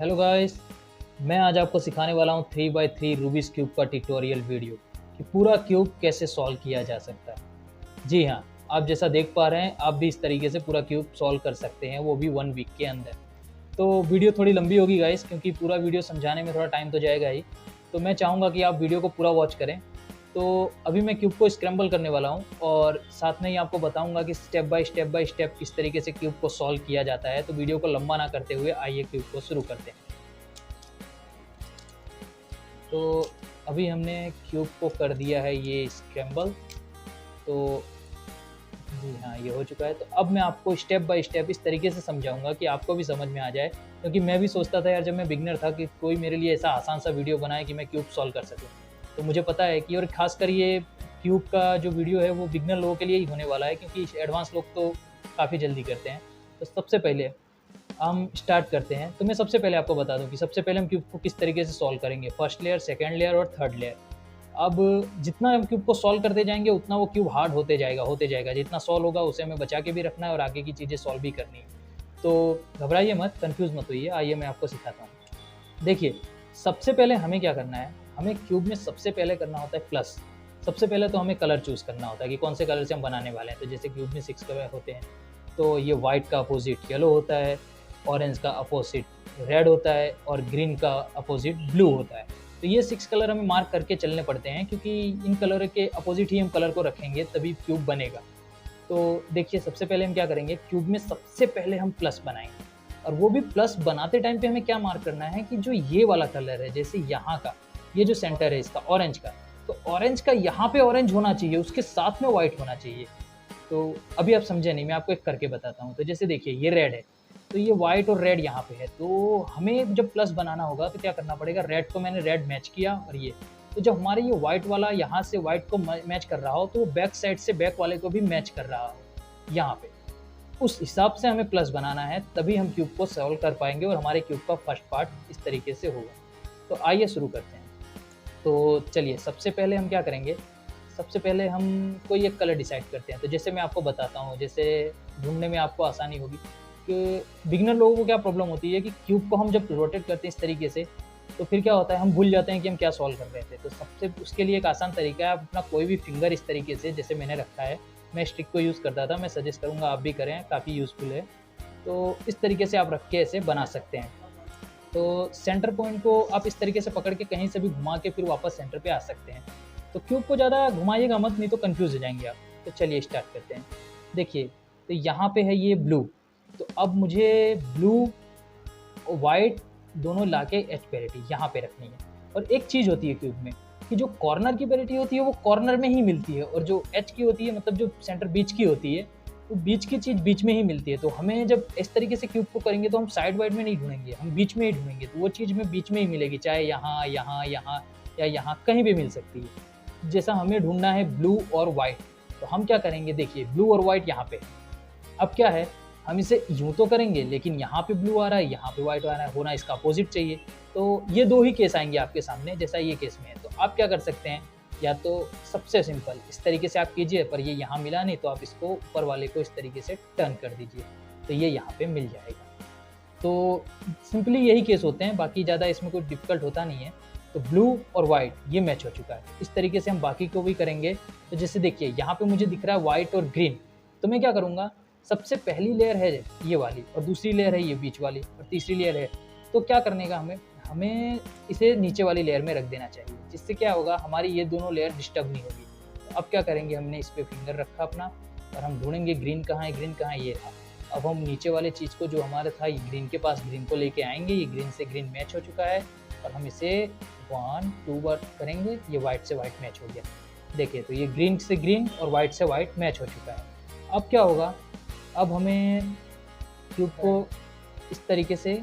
Hello guys, मैं आज आपको सिखाने वाला हूँ 3x3 रूबिक्स क्यूब का ट्यूटोरियल वीडियो कि पूरा क्यूब कैसे सॉल्व किया जा सकता है। जी हाँ, आप जैसा देख पा रहे हैं, आप भी इस तरीके से पूरा क्यूब सॉल्व कर सकते हैं, वो भी 1 वीक के अंदर। तो वीडियो थोड़ी लंबी होगी गाइस, क्योंकि पूरा वीडियो समझाने में थोड़ा टाइम तो जाएगा ही। तो मैं चाहूँगा कि आप वीडियो को पूरा वॉच करें। तो अभी मैं क्यूब को स्क्रैम्बल करने वाला हूँ और साथ में ही आपको बताऊँगा कि स्टेप बाय स्टेप किस तरीके से क्यूब को सॉल्व किया जाता है। तो वीडियो को लंबा ना करते हुए आइए क्यूब को शुरू करते हैं। तो अभी हमने क्यूब को कर दिया है ये स्क्रैम्बल। तो जी हाँ, ये हो चुका है। तो अब मैं आपको स्टेप बाय स्टेप इस तरीके से समझाऊंगा कि आपको भी समझ में आ जाए, क्योंकि मैं भी सोचता था यार, जब मैं बिगनर था, कि कोई मेरे लिए ऐसा आसान सा वीडियो बनाए कि मैं क्यूब सॉल्व कर सकूँ। तो मुझे पता है कि, और खासकर ये क्यूब का जो वीडियो है वो बिगनर लोगों के लिए ही होने वाला है, क्योंकि एडवांस लोग तो काफ़ी जल्दी करते हैं। तो सबसे पहले हम स्टार्ट करते हैं। तो मैं सबसे पहले आपको बता दूं कि सबसे पहले हम क्यूब को किस तरीके से सॉल्व करेंगे, फर्स्ट लेयर, सेकंड लेयर और थर्ड लेयर। अब जितना हम क्यूब को सॉल्व करते जाएंगे उतना वो क्यूब हार्ड होते जाएगा। जितना सॉल्व होगा उसे हमें बचा के भी रखना है और आगे की चीज़ें सॉल्व भी करनी है। तो घबराइए मत, कंफ्यूज मत होइए, आइए मैं आपको सिखाता हूँ। देखिए, सबसे पहले हमें क्या करना है, हमें क्यूब में सबसे पहले करना होता है प्लस। सबसे पहले तो हमें कलर चूज़ करना होता है कि कौन से कलर से हम बनाने वाले हैं। तो जैसे क्यूब में 6 कलर होते हैं, तो ये वाइट का अपोजिट येलो होता है, ऑरेंज का अपोजिट रेड होता है और ग्रीन का अपोजिट ब्लू होता है। तो ये 6 कलर हमें मार्क करके चलने पड़ते हैं, क्योंकि इन कलर के अपोजिट ही हम कलर को रखेंगे, तभी क्यूब बनेगा। तो देखिए, सबसे पहले हम क्या करेंगे, क्यूब में सबसे पहले हम प्लस बनाएंगे। और वो भी प्लस बनाते टाइम पे हमें क्या मार्क करना है कि जो ये वाला कलर है, जैसे यहाँ का, ये जो सेंटर है इसका ऑरेंज का, तो ऑरेंज का यहाँ पे ऑरेंज होना चाहिए, उसके साथ में व्हाइट होना चाहिए। तो अभी आप समझे नहीं, मैं आपको एक करके बताता हूँ। तो जैसे देखिए, ये रेड है, तो ये व्हाइट और रेड यहाँ पे है। तो हमें जब प्लस बनाना होगा तो क्या करना पड़ेगा, रेड को मैंने रेड मैच किया, और ये तो जब हमारे ये व्हाइट वाला यहाँ से व्हाइट को मैच कर रहा हो, तो वो बैक साइड से बैक वाले को भी मैच कर रहा हो यहाँ पे। उस हिसाब से हमें प्लस बनाना है, तभी हम क्यूब को सॉल्व कर पाएंगे और हमारे क्यूब का फर्स्ट पार्ट इस तरीके से होगा। तो आइए शुरू करते हैं। तो चलिए, सबसे पहले हम क्या करेंगे, सबसे पहले हम कोई एक कलर डिसाइड करते हैं। तो जैसे मैं आपको बताता हूँ, जैसे ढूँढने में आपको आसानी होगी कि बिगिनर लोगों को क्या प्रॉब्लम होती है कि क्यूब को हम जब रोटेट करते हैं इस तरीके से, तो फिर क्या होता है, हम भूल जाते हैं कि हम क्या सॉल्व कर रहे थे। तो सबसे उसके लिए एक आसान तरीका है, आप अपना कोई भी फिंगर इस तरीके से, जैसे मैंने रखा है, मैं स्टिक को यूज़ करता था, मैं सजेस्ट करूँगा आप भी करें, काफ़ी यूज़फुल है। तो इस तरीके से आप रख के ऐसे बना सकते हैं। तो सेंटर पॉइंट को आप इस तरीके से पकड़ के कहीं से भी घुमा के फिर वापस सेंटर पे आ सकते हैं। तो क्यूब को ज़्यादा घुमाइएगा मत, नहीं तो कंफ्यूज हो जाएंगे आप। तो चलिए स्टार्ट करते हैं। देखिए, तो यहाँ पे है ये ब्लू, तो अब मुझे ब्लू और वाइट दोनों लाके एच पैरिटी यहाँ पे रखनी है। और एक चीज़ होती है क्यूब में, कि जो कॉर्नर की पैरिटी होती है वो कॉर्नर में ही मिलती है, और जो एच की होती है, मतलब जो सेंटर बीच की होती है, तो बीच की चीज़ बीच में ही मिलती है। तो हमें जब इस तरीके से क्यूब को करेंगे तो हम साइड वाइड में नहीं ढूंढेंगे, हम बीच में ही ढूंढेंगे। तो वो चीज़ हमें बीच में ही मिलेगी, चाहे यहाँ यहाँ यहाँ या यहाँ कहीं भी मिल सकती है। जैसा हमें ढूंढना है ब्लू और वाइट, तो हम क्या करेंगे, देखिए ब्लू और वाइट यहाँ पे है। अब क्या है, हम इसे यूँ तो करेंगे, लेकिन यहाँ पे ब्लू आ रहा है, यहाँ पे व्हाइट आ रहा है, होना इसका अपोजिट चाहिए। तो ये 2 ही केस आएँगे आपके सामने, जैसा ये केस में है। तो आप क्या कर सकते हैं, या तो सबसे सिंपल इस तरीके से आप कीजिए, पर ये यहाँ मिला नहीं, तो आप इसको ऊपर वाले को इस तरीके से टर्न कर दीजिए, तो ये यहाँ पे मिल जाएगा। तो सिंपली यही केस होते हैं, बाकी ज़्यादा इसमें कोई डिफ़िकल्ट होता नहीं है। तो ब्लू और व्हाइट ये मैच हो चुका है। इस तरीके से हम बाकी को भी करेंगे। तो जैसे देखिए, यहाँ पे मुझे दिख रहा है व्हाइट और ग्रीन, तो मैं क्या करूँगा, सबसे पहली लेयर है ये वाली, और दूसरी लेयर है ये बीच वाली, और तीसरी लेयर है। तो क्या करने का हमें, हमें इसे नीचे वाली लेयर में रख देना चाहिए, जिससे क्या होगा, हमारी ये दोनों लेयर डिस्टर्ब नहीं होगी। तो अब क्या करेंगे, हमने इस पे फिंगर रखा अपना, और हम ढूँढेंगे ग्रीन कहाँ है, ग्रीन कहाँ है, ये रहा। अब हम नीचे वाले चीज़ को, जो हमारा था ये ग्रीन के पास, ग्रीन को लेके आएँगे। ये ग्रीन से ग्रीन मैच हो चुका है, और हम इसे 1 2 बार करेंगे, ये व्हाइट से व्हाइट मैच हो गया। देखिए, तो ये ग्रीन से ग्रीन और व्हाइट से व्हाइट मैच हो चुका है। अब क्या होगा, अब हमें क्यूब को इस तरीके से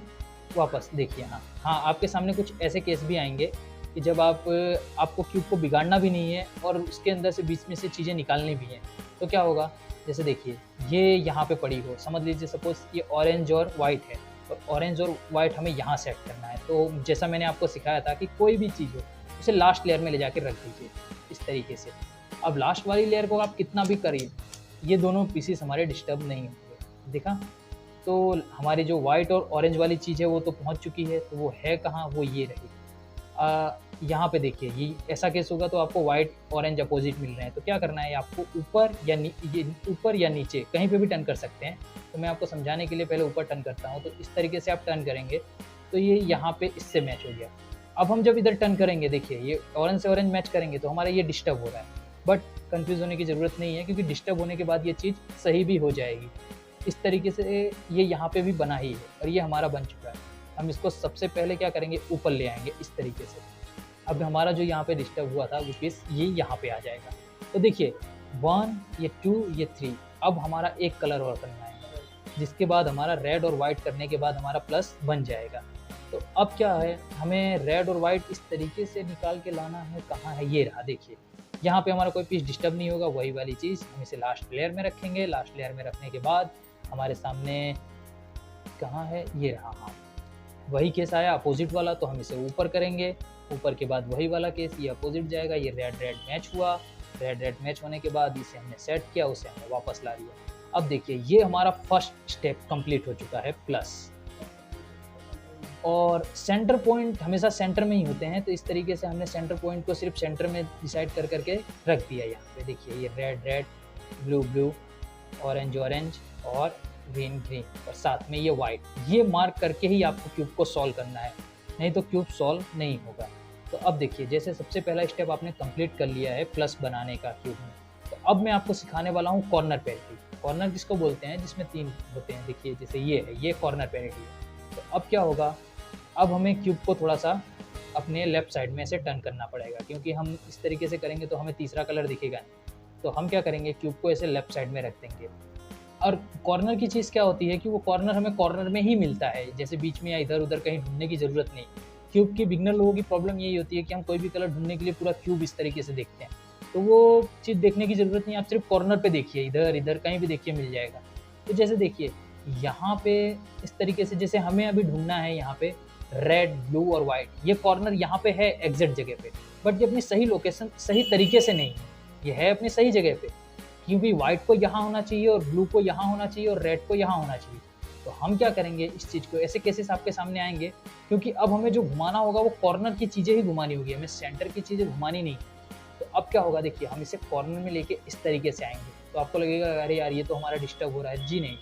वापस देखिए, हाँ हाँ, आपके सामने कुछ ऐसे केस भी आएंगे कि जब आपको क्यूब को बिगाड़ना भी नहीं है और उसके अंदर से बीच में से चीज़ें निकालनी भी हैं। तो क्या होगा, जैसे देखिए, ये यहाँ पे पड़ी हो, समझ लीजिए सपोज़ ये ऑरेंज और वाइट है, और ऑरेंज और वाइट हमें यहाँ सेट करना है। तो जैसा मैंने आपको सिखाया था कि कोई भी चीज़ हो, उसे लास्ट लेयर में ले जाके रख दीजिए इस तरीके से। अब लास्ट वाली लेयर को आप कितना भी करिए, ये दोनों पीसेस हमारे डिस्टर्ब नहीं होंगे। देखा? तो हमारी जो वाइट और ऑरेंज वाली चीज़ है वो तो पहुंच चुकी है, तो वो है कहाँ, वो ये रही। यहाँ पे देखिए ये ऐसा केस होगा तो आपको वाइट ऑरेंज अपोजिट मिल रहे हैं, तो क्या करना है आपको ऊपर या नीचे कहीं पे भी टर्न कर सकते हैं। तो मैं आपको समझाने के लिए पहले ऊपर टर्न करता हूँ, तो इस तरीके से आप टर्न करेंगे तो ये यहाँ पे इससे मैच हो गया। अब हम जब इधर टर्न करेंगे, देखिए ये ऑरेंज से ऑरेंज मैच करेंगे तो हमारा ये डिस्टर्ब हो रहा है, बट कंफ्यूज होने की ज़रूरत नहीं है क्योंकि डिस्टर्ब होने के बाद ये चीज़ सही भी हो जाएगी। इस तरीके से ये यहाँ पे भी बना ही है और ये हमारा बन चुका है। हम इसको सबसे पहले क्या करेंगे, ऊपर ले आएंगे इस तरीके से। अब हमारा जो यहाँ पे डिस्टर्ब हुआ था वो पीस ये यहाँ पे आ जाएगा। तो देखिए 1, ये 2, ये 3, अब हमारा एक कलर और करना है, जिसके बाद हमारा रेड और वाइट करने के बाद हमारा प्लस बन जाएगा। तो अब क्या है, हमें रेड और वाइट इस तरीके से निकाल के लाना है। कहाँ है, ये रहा, देखिए यहाँ पे हमारा कोई पीस डिस्टर्ब नहीं होगा, वही वाली चीज़ हम इसे लास्ट लेयर में रखेंगे। लास्ट लेयर में रखने के बाद हमारे सामने कहाँ है, ये रहा, हाँ वही केस आया अपोजिट वाला, तो हम इसे ऊपर करेंगे। ऊपर के बाद वही वाला केस, ये अपोजिट जाएगा। ये रेड रेड मैच हुआ, रेड रेड मैच होने के बाद इसे हमने सेट किया, उसे हमने वापस ला लिया। अब देखिए ये हमारा फर्स्ट स्टेप कंप्लीट हो चुका है, प्लस। और सेंटर पॉइंट हमेशा सेंटर में ही होते हैं, तो इस तरीके से हमने सेंटर पॉइंट को सिर्फ सेंटर में डिसाइड कर करके रख दिया। यहाँ पे देखिए ये red red, blue blue, orange orange और ग्रीन ग्रीन, और साथ में ये वाइट। ये मार्क करके ही आपको क्यूब को सॉल्व करना है, नहीं तो क्यूब सॉल्व नहीं होगा। तो अब देखिए जैसे सबसे पहला स्टेप आपने कंप्लीट कर लिया है प्लस बनाने का क्यूब में, तो अब मैं आपको सिखाने वाला हूँ कॉर्नर पैरिटी। कॉर्नर किसको बोलते हैं, जिसमें 3 होते हैं। देखिए जैसे ये है, ये कॉर्नर पैरिटी है। तो अब क्या होगा, अब हमें क्यूब को थोड़ा सा अपने लेफ्ट साइड में से टर्न करना पड़ेगा, क्योंकि हम इस तरीके से करेंगे तो हमें तीसरा कलर दिखेगा नहीं। तो हम क्या करेंगे, क्यूब को ऐसे लेफ्ट साइड में रख देंगे। और कॉर्नर की चीज़ क्या होती है कि वो कॉर्नर हमें कॉर्नर में ही मिलता है, जैसे बीच में या इधर उधर कहीं ढूंढने की ज़रूरत नहीं। क्यूब की बिगनर लोगों की प्रॉब्लम यही होती है कि हम कोई भी कलर ढूंढने के लिए पूरा क्यूब इस तरीके से देखते हैं, तो वो चीज़ देखने की ज़रूरत नहीं। आप सिर्फ कॉर्नर पे देखिए, इधर इधर कहीं भी देखिए मिल जाएगा। तो जैसे देखिए यहाँ पे इस तरीके से, जैसे हमें अभी ढूंढना है यहाँ पे रेड ब्लू और वाइट, ये कॉर्नर यहाँ पे है एग्जैक्ट जगह पे, बट ये अपनी सही लोकेशन सही तरीके से नहीं है। ये है अपनी सही जगह पे, क्योंकि वाइट को यहाँ होना चाहिए और ब्लू को यहाँ होना चाहिए और रेड को यहाँ होना चाहिए। तो हम क्या करेंगे, इस चीज़ को ऐसे केसेस आपके सामने आएंगे, क्योंकि अब हमें जो घुमाना होगा वो कॉर्नर की चीज़ें ही घुमानी होगी, हमें सेंटर की चीज़ें घुमानी नहीं। तो अब क्या होगा, देखिए हम इसे कॉर्नर में लेके इस तरीके से आएंगे, तो आपको लगेगा अरे यार ये तो हमारा डिस्टर्ब हो रहा है। जी नहीं,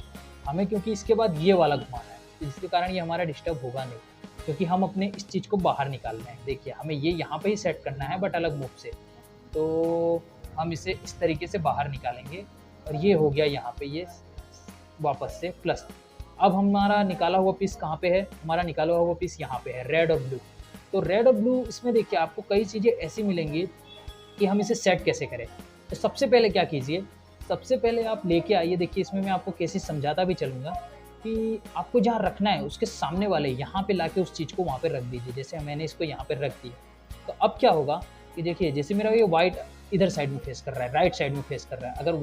हमें क्योंकि इसके बाद ये वाला घुमाना है, जिसके कारण ये हमारा डिस्टर्ब होगा नहीं, क्योंकि हम अपने इस चीज़ को बाहर निकाल रहे हैं। देखिए हमें ये यहाँ पे ही सेट करना है, बट अलग मूव से। तो हम इसे इस तरीके से बाहर निकालेंगे और ये हो गया यहाँ पे ये वापस से प्लस। अब हमारा निकाला हुआ पीस कहाँ पे है, हमारा निकाला हुआ पीस यहाँ पे है, रेड और ब्लू। तो रेड और ब्लू इसमें देखिए आपको कई चीज़ें ऐसी मिलेंगी कि हम इसे सेट कैसे करें। तो सबसे पहले क्या कीजिए, सबसे पहले आप लेके आइए। देखिए इसमें मैं आपको केसेस समझाता भी चलूँगा कि आपको जहाँ रखना है उसके सामने वाले यहाँ पे लाके उस चीज़ को वहाँ पे रख दीजिए। जैसे मैंने इसको यहाँ पे रख दिया, तो अब क्या होगा कि देखिए जैसे मेरा ये वाइट इधर साइड में फेस कर रहा है, राइट साइड में फेस कर रहा है। अगर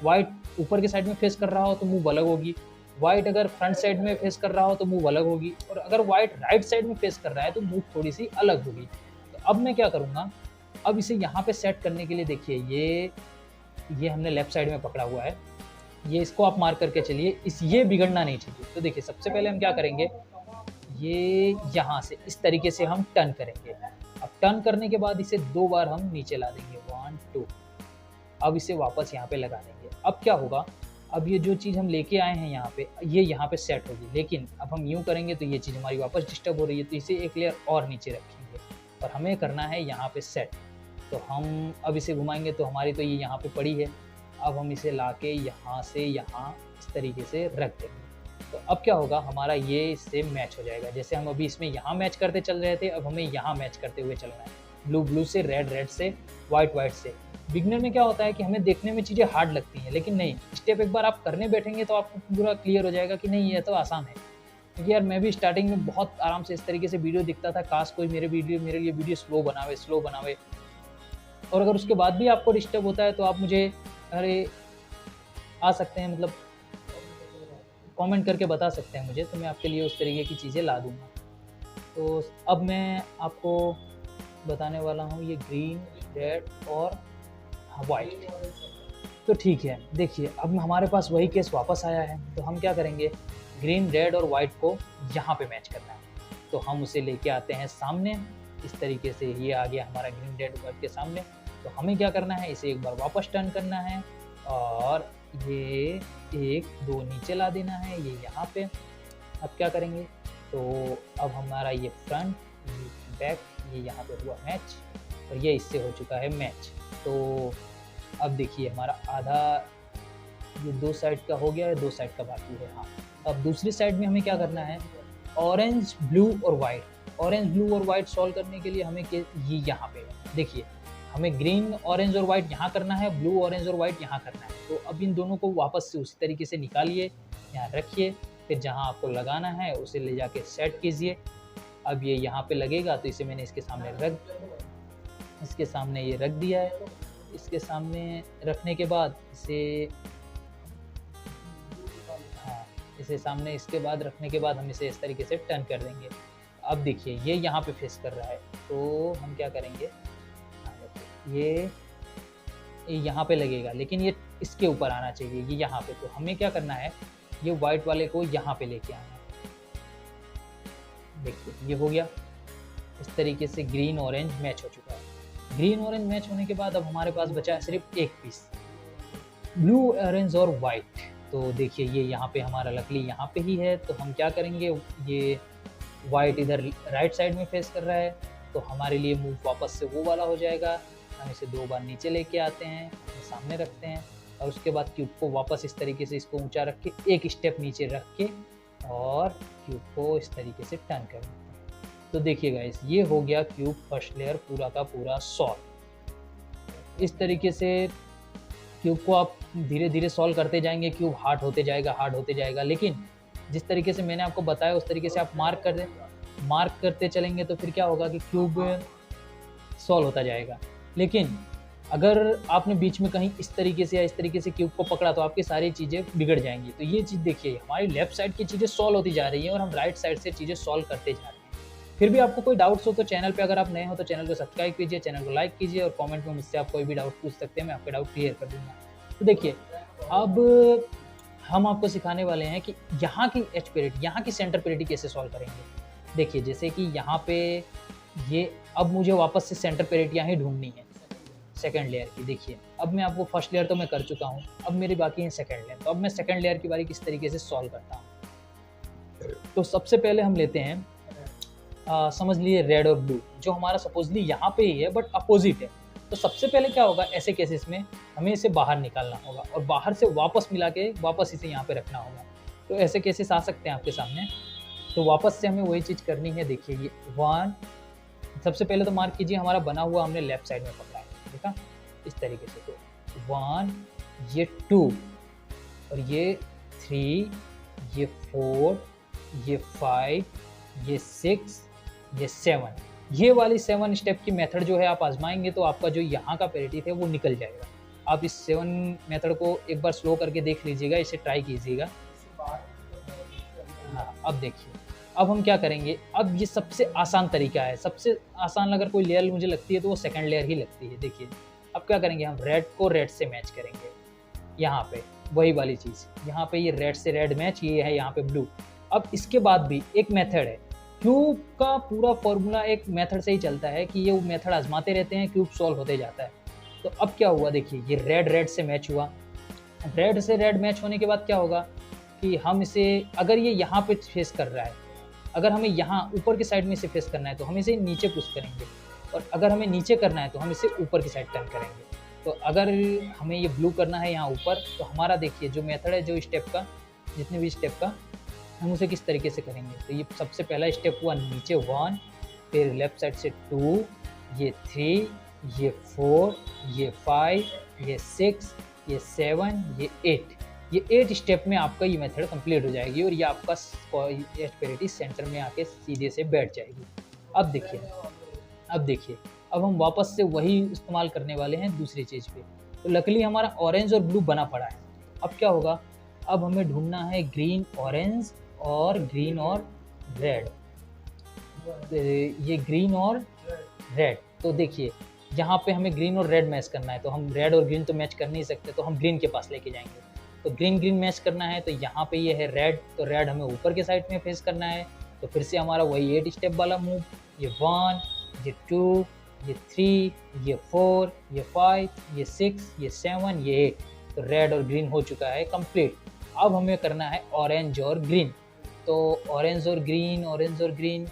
वाइट ऊपर के साइड में फेस कर रहा हो तो मूव अलग होगी, वाइट अगर फ्रंट साइड में फेस कर रहा हो तो मूव अलग होगी, और अगर वाइट राइट साइड में फेस कर रहा है तो मूव थोड़ी सी अलग होगी। तो अब मैं क्या करूँगा, अब इसे यहाँ पे सेट करने के लिए देखिए ये हमने लेफ्ट साइड में पकड़ा हुआ है, ये इसको आप मार्क करके चलिए, ये बिगड़ना नहीं चाहिए। तो देखिए सबसे पहले हम क्या करेंगे, ये यहाँ से इस तरीके से हम टर्न करेंगे। अब टर्न करने के बाद इसे 2 बार हम नीचे ला देंगे, 1 2। अब इसे वापस यहाँ पे लगा देंगे। अब क्या होगा, अब ये जो चीज़ हम लेके आए हैं यहाँ पे, ये यहाँ पे सेट होगी, लेकिन अब हम यूँ करेंगे तो ये चीज़ हमारी वापस डिस्टर्ब हो रही है, तो इसे एक लेयर और नीचे रखेंगे और हमें करना है यहाँ पे सेट। तो हम अब इसे घुमाएंगे तो हमारी तो ये यहाँ पे पड़ी है, अब हम इसे लाके यहाँ से यहाँ इस तरीके से रख देंगे। तो अब क्या होगा, हमारा ये इससे मैच हो जाएगा। जैसे हम अभी इसमें यहाँ मैच करते चल रहे थे, अब हमें यहाँ मैच करते हुए चलना है, ब्लू ब्लू से, रेड रेड से, वाइट वाइट से। बिगनर में क्या होता है कि हमें देखने में चीज़ें हार्ड लगती हैं, लेकिन नहीं, स्टेप एक बार आप करने बैठेंगे तो आपको पूरा क्लियर हो जाएगा कि नहीं ये तो आसान है। क्योंकि यार मैं भी स्टार्टिंग में बहुत आराम से इस तरीके से वीडियो दिखता था, काश कोई मेरे लिए वीडियो स्लो बनावे। और अगर उसके बाद भी आपको डिस्टर्ब होता है तो आप मुझे अरे आ सकते हैं, मतलब कमेंट करके बता सकते हैं मुझे, तो मैं आपके लिए उस तरीके की चीज़ें ला दूँगा। तो अब मैं आपको बताने वाला हूँ ये ग्रीन, रेड और वाइट। तो ठीक है, देखिए अब हमारे पास वही केस वापस आया है, तो हम क्या करेंगे, ग्रीन रेड और वाइट को यहाँ पे मैच करना है। तो हम उसे लेके आते हैं सामने, इस तरीके से ये आ गया हमारा ग्रीन रेड वाइट के सामने। तो हमें क्या करना है, इसे एक बार वापस टर्न करना है और ये 1 2 नीचे ला देना है, ये यहाँ पे। अब क्या करेंगे, तो अब हमारा ये फ्रंट, ये बैक, ये यहाँ पे हुआ मैच और ये इससे हो चुका है मैच। तो अब देखिए हमारा आधा ये 2 साइड का हो गया है, 2 साइड का बाकी है। हाँ, अब दूसरी साइड में हमें क्या करना है, ऑरेंज ब्लू और वाइट। ऑरेंज ब्लू और वाइट सॉल्व करने के लिए हमें ये यहाँ पे देखिए, हमें ग्रीन ऑरेंज और वाइट यहाँ करना है, ब्लू ऑरेंज और वाइट यहाँ करना है। तो अब इन दोनों को वापस से उसी तरीके से निकालिए, यहाँ रखिए, फिर जहाँ आपको लगाना है उसे ले जाके सेट कीजिए। अब ये यहाँ पे लगेगा, तो इसे मैंने इसके सामने ये रख दिया है। इसके सामने रखने के बाद इसके बाद रखने के बाद हम इसे इस तरीके से टर्न कर देंगे। अब देखिए ये यहाँ पे फेस कर रहा है, तो हम क्या करेंगे, ये यहाँ पे लगेगा, लेकिन ये इसके ऊपर आना चाहिए, ये यहाँ पे। तो हमें क्या करना है, ये वाइट वाले को यहाँ पे लेके आना है। देखिए ये हो गया, इस तरीके से ग्रीन ऑरेंज मैच हो चुका है। ग्रीन ऑरेंज मैच होने के बाद अब हमारे पास बचा है सिर्फ एक पीस, ब्लू ऑरेंज और वाइट। तो देखिए ये यहाँ पे हमारा लकली यहाँ पे ही है। तो हम क्या करेंगे, ये वाइट इधर राइट साइड में फेस कर रहा है, तो हमारे लिए मूव वापस से वो वाला हो जाएगा। हम इसे 2 बार नीचे लेके आते हैं, सामने रखते हैं और उसके बाद क्यूब को वापस इस तरीके से इसको ऊंचा रख के एक स्टेप नीचे रख के और क्यूब को इस तरीके से टर्न कर देते हैं। तो देखिए गाइस, ये हो गया क्यूब फर्स्ट लेयर पूरा का पूरा सॉल्व। इस तरीके से क्यूब को आप धीरे धीरे सॉल्व करते जाएंगे, क्यूब हार्ड होते जाएगा। लेकिन जिस तरीके से मैंने आपको बताया उस तरीके से आप मार्क करते चलेंगे तो फिर क्या होगा कि क्यूब सॉल्व होता जाएगा। लेकिन अगर आपने बीच में कहीं इस तरीके से या इस तरीके से क्यूब को पकड़ा तो आपकी सारी चीज़ें बिगड़ जाएंगी। तो ये चीज़ देखिए, हमारी लेफ्ट साइड की चीज़ें सॉल्व होती जा रही हैं और हम राइट साइड से चीज़ें सॉल्व करते जा रहे हैं। फिर भी आपको कोई डाउट्स हो तो चैनल पे अगर आप नए हो तो चैनल को सब्सक्राइब कीजिए, चैनल को लाइक कीजिए और कमेंट में मुझसे आप कोई भी डाउट पूछ सकते हैं, मैं आपके डाउट क्लियर कर दूंगा। तो देखिए अब हम आपको सिखाने वाले हैं कि यहाँ की एच पेरिटी, यहाँ की सेंटर पेरिटी कैसे सॉल्व करेंगे। देखिए जैसे कि यहाँ पे ये, अब मुझे वापस से सेंटर पेरिटियाँ ही ढूंढनी है सेकंड लेयर की। देखिए अब मैं आपको फर्स्ट लेयर तो मैं कर चुका हूँ, अब मेरी बाकी है सेकंड लेयर। तो अब मैं सेकंड लेयर की बारी किस तरीके से सॉल्व करता हूँ। तो सबसे पहले हम लेते हैं समझ लिए रेड और ब्लू, जो हमारा सपोजली यहाँ पे ही है बट अपोजिट है। तो सबसे पहले क्या होगा, ऐसे केसेस में हमें इसे बाहर निकालना होगा और बाहर से वापस मिला के वापस इसे यहाँ पे रखना होगा। तो ऐसे केसेस आ सकते हैं आपके सामने। तो वापस से हमें वही चीज़ करनी है। देखिए ये 1, सबसे पहले तो मार्क कीजिए हमारा बना हुआ हमने लेफ्ट साइड में पकड़ा है, देखा इस तरीके से। तो 1, ये 2 और ये 3, ये 4, ये 5, ये 6, ये 7। ये वाली 7 स्टेप की मेथड जो है आप आजमाएंगे तो आपका जो यहाँ का पेरिटी है वो निकल जाएगा। आप इस 7 मेथड को एक बार स्लो करके देख लीजिएगा, इसे ट्राई कीजिएगा। हाँ, अब देखिए अब हम क्या करेंगे, अब ये सबसे आसान तरीका है। सबसे आसान अगर कोई लेयर मुझे लगती है तो वो सेकंड लेयर ही लगती है। देखिए अब क्या करेंगे, हम रेड को रेड से मैच करेंगे। यहाँ पे वही वाली चीज़, यहाँ पे ये रेड से रेड मैच, ये है यहाँ पे ब्लू। अब इसके बाद भी एक मेथड है, क्यूब का पूरा फॉर्मूला एक मेथड से ही चलता है कि ये वो मेथड आजमाते रहते हैं, क्यूब सॉल्व होते जाता है। तो अब क्या हुआ, देखिए ये रेड से मैच हुआ। रेड से रेड मैच होने के बाद क्या होगा कि हम इसे, अगर ये यहाँ पे फेस कर रहा है, अगर हमें यहाँ ऊपर की साइड में इसे फेस करना है तो हम इसे नीचे पुश करेंगे, और अगर हमें नीचे करना है तो हम इसे ऊपर की साइड टर्न करेंगे। तो अगर हमें ये ब्लू करना है यहाँ ऊपर, तो हमारा देखिए जो मेथड है, जो स्टेप का, जितने भी स्टेप का, हम उसे किस तरीके से करेंगे। तो ये सबसे पहला स्टेप हुआ नीचे 1, फिर लेफ्ट साइड से 2, ये 3, ये 4, ये 5, ये 6, ये 7, ये 8। ये 8 स्टेप में आपका ये मेथड कंप्लीट हो जाएगी और ये आपका एच पेरिटी सेंटर में आके सीधे से बैठ जाएगी। अब देखिए अब हम वापस से वही इस्तेमाल करने वाले हैं दूसरी चीज़ पे। तो लकीली हमारा ऑरेंज और ब्लू बना पड़ा है। अब क्या होगा, अब हमें ढूंढना है ग्रीन ऑरेंज और ग्रीन और रेड। ये ग्रीन और रेड, तो देखिए यहाँ पे हमें ग्रीन और रेड मैच करना है। तो हम रेड और ग्रीन तो मैच कर नहीं सकते, तो हम ग्रीन के पास लेके जाएंगे। तो ग्रीन ग्रीन मैच करना है, तो यहाँ पे ये है रेड, तो रेड हमें ऊपर के साइड में फेस करना है। तो फिर से हमारा वही 8 स्टेप वाला मूव, ये 1, ये 2, ये 3, ये 4, ये 5, ये 6, ये 7, ये 8। तो रेड और ग्रीन हो चुका है कंप्लीट। अब हमें करना है ऑरेंज और ग्रीन। तो ऑरेंज और ग्रीन, ऑरेंज और ग्रीन,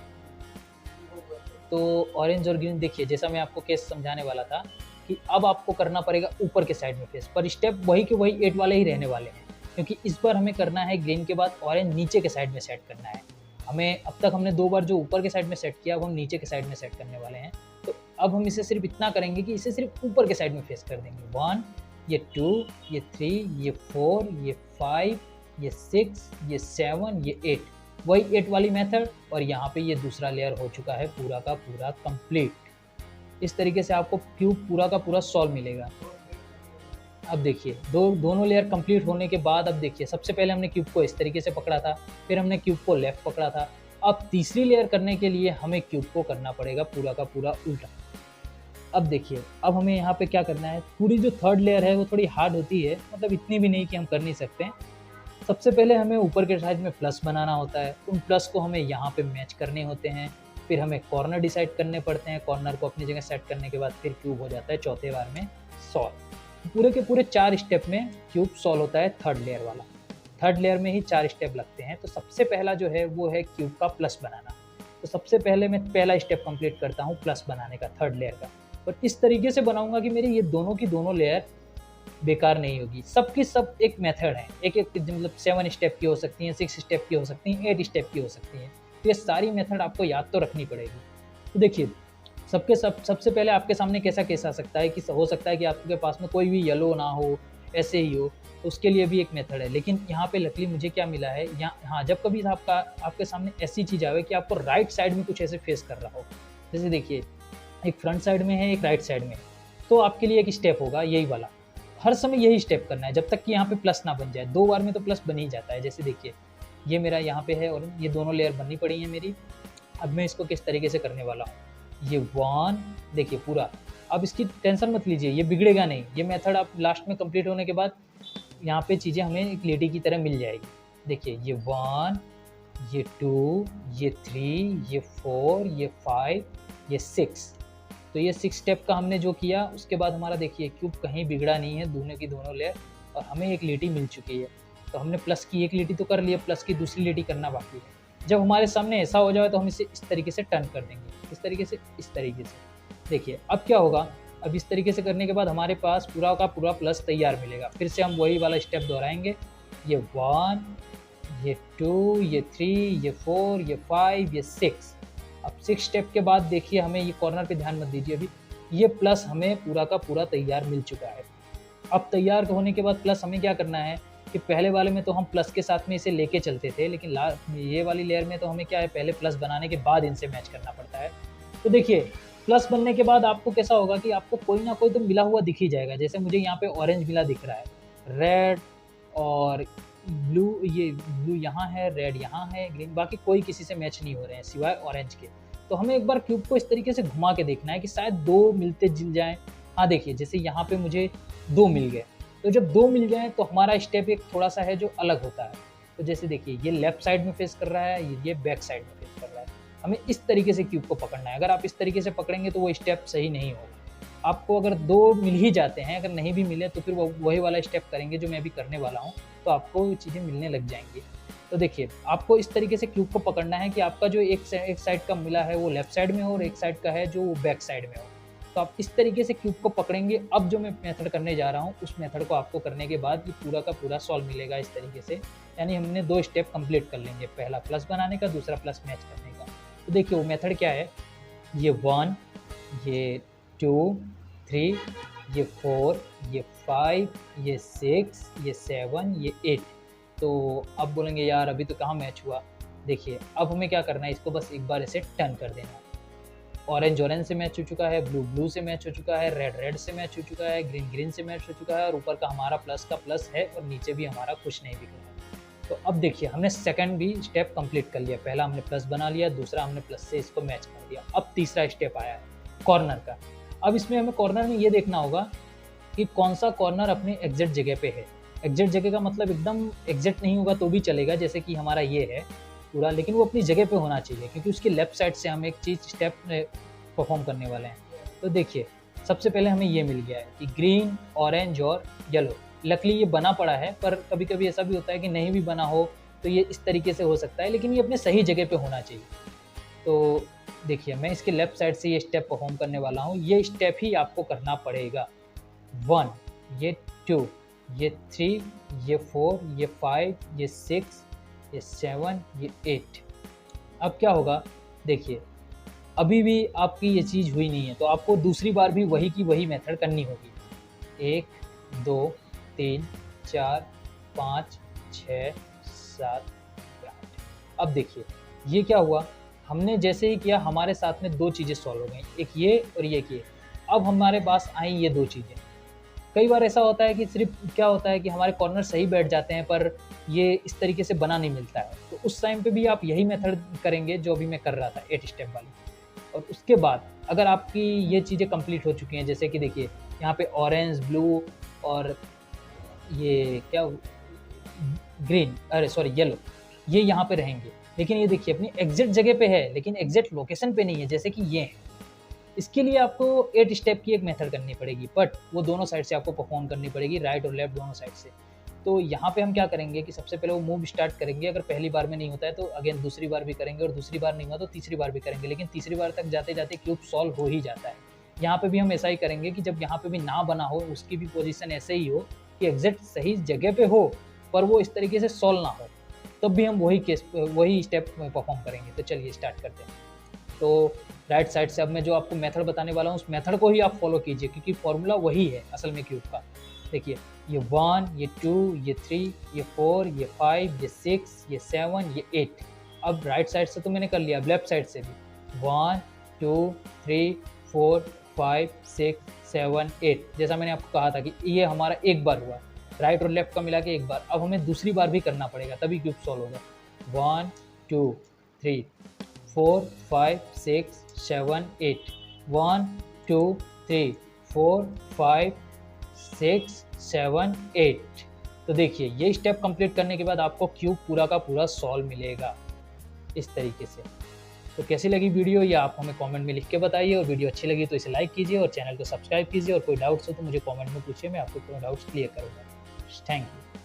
तो ऑरेंज और ग्रीन देखिए, जैसा मैं आपको केस समझाने वाला था कि अब आपको करना पड़ेगा ऊपर के साइड में फेस, पर स्टेप वही के वही 8 वाले ही रहने वाले हैं, क्योंकि इस बार हमें करना है ग्रीन के बाद ऑरेंज नीचे के साइड में सेट करना है। हमें अब तक हमने 2 बार जो ऊपर के साइड में सेट किया, अब हम नीचे के साइड में सेट करने वाले हैं। तो अब हम इसे सिर्फ इतना करेंगे कि इसे सिर्फ ऊपर के साइड में फेस कर देंगे। 1, ये 2, ये 3, ये 4, ये 5, ये 6, ये 7, ये 8, वही 8 वाली मेथड। और यहाँ पे ये दूसरा लेयर हो चुका है पूरा का पूरा कंप्लीट। इस तरीके से आपको क्यूब पूरा का पूरा सॉल्व मिलेगा। अब देखिए दोनों लेयर कंप्लीट होने के बाद अब देखिए, सबसे पहले हमने क्यूब को इस तरीके से पकड़ा था, फिर हमने क्यूब को लेफ्ट पकड़ा था। अब तीसरी लेयर करने के लिए हमें क्यूब को करना पड़ेगा पूरा का पूरा उल्टा। अब देखिए, अब हमें यहाँ पे क्या करना है, पूरी जो थर्ड लेयर है वो थोड़ी हार्ड होती है, मतलब इतनी भी नहीं कि हम कर नहीं सकते। सबसे पहले हमें ऊपर के साइड में प्लस बनाना होता है, उन प्लस को हमें यहाँ पे मैच करने होते हैं। फिर हमें कॉर्नर डिसाइड करने पड़ते हैं, कॉर्नर को अपनी जगह सेट करने के बाद फिर क्यूब हो जाता है चौथे बार में सॉल्व। पूरे के पूरे 4 स्टेप में क्यूब सॉल्व होता है थर्ड लेयर वाला। थर्ड लेयर में ही 4 स्टेप लगते हैं। तो सबसे पहला जो है वो है क्यूब का प्लस बनाना। तो सबसे पहले मैं पहला स्टेप कंप्लीट करता हूँ प्लस बनाने का, थर्ड लेयर का। और इस तरीके से बनाऊंगा कि मेरी ये दोनों की दोनों लेयर बेकार नहीं होगी। सबकी सब एक मेथड है, एक एक मतलब 7 स्टेप की हो सकती हैं, 6 स्टेप की हो सकती हैं, 8 स्टेप की हो सकती हैं। तो ये सारी मेथड आपको याद तो रखनी पड़ेगी। तो देखिए, सबसे पहले आपके सामने कैसा केस आ सकता है कि हो सकता है कि आपके पास में कोई भी येलो ना हो, ऐसे ही हो, तो उसके लिए भी एक मेथड है। लेकिन यहाँ पे लकीली मुझे क्या मिला है, हाँ, जब कभी आपके सामने ऐसी चीज़ आवे कि आपको राइट साइड में कुछ ऐसे फेस कर रहा हो, जैसे देखिए एक फ्रंट साइड में है, एक राइट साइड में, तो आपके लिए एक स्टेप होगा यही वाला। हर समय यही स्टेप करना है जब तक कि यहाँ पे प्लस ना बन जाए। 2 बार में तो प्लस बन ही जाता है। जैसे देखिए, ये मेरा यहाँ पे है और ये दोनों लेयर बननी पड़ी है मेरी। अब मैं इसको किस तरीके से करने वाला हूँ, ये 1 देखिए पूरा। अब इसकी टेंशन मत लीजिए, ये बिगड़ेगा नहीं। ये मेथड आप लास्ट में कंप्लीट होने के बाद यहाँ पे चीज़ें हमें एक लेडी की तरह मिल जाएगी। देखिए ये 1, ये 2, ये 3, ये 4, ये 5, ये 6। तो ये 6 स्टेप का हमने जो किया, उसके बाद हमारा देखिए क्यूब कहीं बिगड़ा नहीं है, दोनों की दोनों लेयर, और हमें एक लीटी मिल चुकी है। तो हमने प्लस की एक लीटी तो कर लिया, प्लस की दूसरी लीटी करना बाकी है। जब हमारे सामने ऐसा हो जाए तो हम इसे इस तरीके से टर्न कर देंगे, इस तरीके से, इस तरीके से। देखिए अब क्या होगा, अब इस तरीके से करने के बाद हमारे पास पूरा का पूरा प्लस तैयार मिलेगा। फिर से हम वही वाला स्टेप दोहराएंगे, ये 1, ये 2, ये 3, ये 4, ये 5, ये 6। अब 6 स्टेप के बाद देखिए, हमें ये कॉर्नर पे ध्यान मत दीजिए, अभी ये प्लस हमें पूरा का पूरा तैयार मिल चुका है। अब तैयार होने के बाद प्लस हमें क्या करना है कि पहले वाले में तो हम प्लस के साथ में इसे लेके चलते थे, लेकिन ये वाली लेयर में तो हमें क्या है, पहले प्लस बनाने के बाद इनसे मैच करना पड़ता है। तो देखिए प्लस बनने के बाद आपको कैसा होगा कि आपको कोई ना कोई तो मिला हुआ दिख ही जाएगा। जैसे मुझे यहाँ पे ऑरेंज मिला दिख रहा है, रेड और ब्लू, ये ब्लू यहाँ है, रेड यहाँ है, ग्रीन, बाकी कोई किसी से मैच नहीं हो रहे हैं सिवाय ऑरेंज के। तो हमें एक बार क्यूब को इस तरीके से घुमा के देखना है कि शायद 2 मिलते जिल जाएं। हाँ देखिए, जैसे यहाँ पे मुझे 2 मिल गए, तो जब 2 मिल जाएं तो हमारा स्टेप एक थोड़ा सा है जो अलग होता है। तो जैसे देखिए, ये लेफ्ट साइड में फेस कर रहा है, ये बैक साइड में फेस कर रहा है। हमें इस तरीके से क्यूब को पकड़ना है। अगर आप इस तरीके से पकड़ेंगे तो वो स्टेप सही नहीं होगा। आपको अगर 2 मिल ही जाते हैं, अगर नहीं भी मिले तो फिर वही वाला स्टेप करेंगे जो मैं अभी करने वाला हूँ, तो आपको वो चीज़ें मिलने लग जाएंगी। तो देखिए, आपको इस तरीके से क्यूब को पकड़ना है कि आपका जो एक साइड का मिला है वो लेफ्ट साइड में हो और एक साइड का है जो वो बैक साइड में हो। तो आप इस तरीके से क्यूब को पकड़ेंगे। अब जो मैं मेथड करने जा रहा हूँ, उस मेथड को आपको करने के बाद ये पूरा का पूरा सॉल्व मिलेगा इस तरीके से। यानी हमने 2 स्टेप कंप्लीट कर लेंगे, पहला प्लस बनाने का, दूसरा प्लस मैच करने का। तो देखिए वो मेथड क्या है, ये 1, ये 2, 3, ये 4, ये 5, ये 6, ये 7, ये 8। तो अब बोलेंगे यार अभी तो कहाँ मैच हुआ। देखिए अब हमें क्या करना है, इसको बस एक बार ऐसे टर्न कर देना है। ऑरेंज ऑरेंज से मैच हो चुका है, ब्लू ब्लू से मैच हो चुका है, रेड रेड से मैच हो चुका है, ग्रीन ग्रीन से मैच हो चुका है, और ऊपर का हमारा प्लस का प्लस है और नीचे भी हमारा कुछ नहीं दिख रहा है। तो अब देखिए, हमने सेकंड भी स्टेप कंप्लीट कर लिया। पहला हमने प्लस बना लिया, दूसरा हमने प्लस से इसको मैच कर दिया। अब तीसरा स्टेप आया है कॉर्नर का। अब इसमें हमें कॉर्नर में ये देखना होगा कि कौन सा कॉर्नर अपने एग्जैक्ट जगह पे है। एग्जैक्ट जगह का मतलब एकदम एग्जैक्ट नहीं होगा तो भी चलेगा, जैसे कि हमारा ये है पूरा, लेकिन वो अपनी जगह पे होना चाहिए, क्योंकि उसकी लेफ्ट साइड से हम एक चीज़ स्टेप परफॉर्म करने वाले हैं। तो देखिए, सबसे पहले हमें ये मिल गया है कि ग्रीन, ऑरेंज और येलो। लकली ये बना पड़ा है, पर कभी कभी ऐसा भी होता है कि नहीं भी बना हो, तो ये इस तरीके से हो सकता है, लेकिन ये अपने सही जगह पे होना चाहिए। तो देखिए, मैं इसके लेफ्ट साइड से ये स्टेप परफॉर्म करने वाला हूँ। ये स्टेप ही आपको करना पड़ेगा। 1, ये 2, ये 3, ये 4, ये 5, ये 6, ये 7, ये 8। अब क्या होगा, देखिए, अभी भी आपकी ये चीज़ हुई नहीं है, तो आपको दूसरी बार भी वही की वही मेथड करनी होगी। 1, 2, 3, 4, 5, 6, 7, 8। अब देखिए, ये क्या हुआ, हमने जैसे ही किया हमारे साथ में 2 चीज़ें सॉल्व हो गई, एक ये और ये किए। अब हमारे पास आई ये 2 चीज़ें। कई बार ऐसा होता है कि सिर्फ क्या होता है कि हमारे कॉर्नर सही बैठ जाते हैं, पर ये इस तरीके से बना नहीं मिलता है, तो उस टाइम पे भी आप यही मेथड करेंगे जो अभी मैं कर रहा था, 8 स्टेप वाली। और उसके बाद अगर आपकी ये चीज़ें कंप्लीट हो चुकी हैं, जैसे कि देखिए यहाँ पे ऑरेंज, ब्लू और ये क्या, ग्रीन, अरे सॉरी येलो, ये यहाँ पे रहेंगे, लेकिन ये देखिए अपनी एग्जैक्ट जगह पे है, लेकिन एग्जैक्ट लोकेशन पे नहीं है, जैसे कि ये है। इसके लिए आपको 8 स्टेप की एक मेथड करनी पड़ेगी, बट वो दोनों साइड से आपको परफॉर्म करनी पड़ेगी, राइट और लेफ्ट दोनों साइड से। तो यहाँ पे हम क्या करेंगे कि सबसे पहले वो मूव स्टार्ट करेंगे। अगर पहली बार में नहीं होता है तो अगेन दूसरी बार भी करेंगे, और दूसरी बार नहीं हुआ तो तीसरी बार भी करेंगे, लेकिन तीसरी बार तक जाते जाते क्यूब सॉल्व हो ही जाता है। यहाँ पे भी हम ऐसा ही करेंगे कि जब यहाँ पे भी ना बना हो, उसकी भी पोजीशन ऐसे ही हो कि एग्जैक्ट सही जगह पे हो, पर वो इस तरीके से सॉल्व ना हो, तब भी हम वही स्टेप परफॉर्म करेंगे। तो चलिए स्टार्ट करते हैं। तो राइट साइड से अब मैं जो आपको मेथड बताने वाला हूँ, उस मेथड को ही आप फॉलो कीजिए, क्योंकि फॉर्मूला वही है असल में क्यूब का। देखिए, ये 1, ये 2, ये 3, ये 4, ये 5, ये 6, ये 7, ये 8। अब राइट साइड से तो मैंने कर लिया, अब लेफ्ट साइड से भी 1, 2, 3, 4, 5, 6, 7, 8। जैसा मैंने आपको कहा था कि ये हमारा एक बार हुआ, राइट और लेफ्ट का मिला के एक बार। अब हमें दूसरी बार भी करना पड़ेगा, तभी क्यूब सॉल्व होगा। 1, 2, 3, 4, 5, 6, 7, 8। 1, 2, 3, 4, 5, 6, 7, 8। तो देखिए, ये स्टेप कंप्लीट करने के बाद आपको क्यूब पूरा का पूरा सॉल्व मिलेगा इस तरीके से। तो कैसी लगी वीडियो, ये आप हमें कमेंट में लिख के बताइए, और वीडियो अच्छी लगी तो इसे लाइक कीजिए और चैनल को सब्सक्राइब कीजिए, और कोई डाउट्स हो तो मुझे कमेंट में पूछिए, मैं आपको कोई डाउट्स क्लियर करूँगा। Thank you.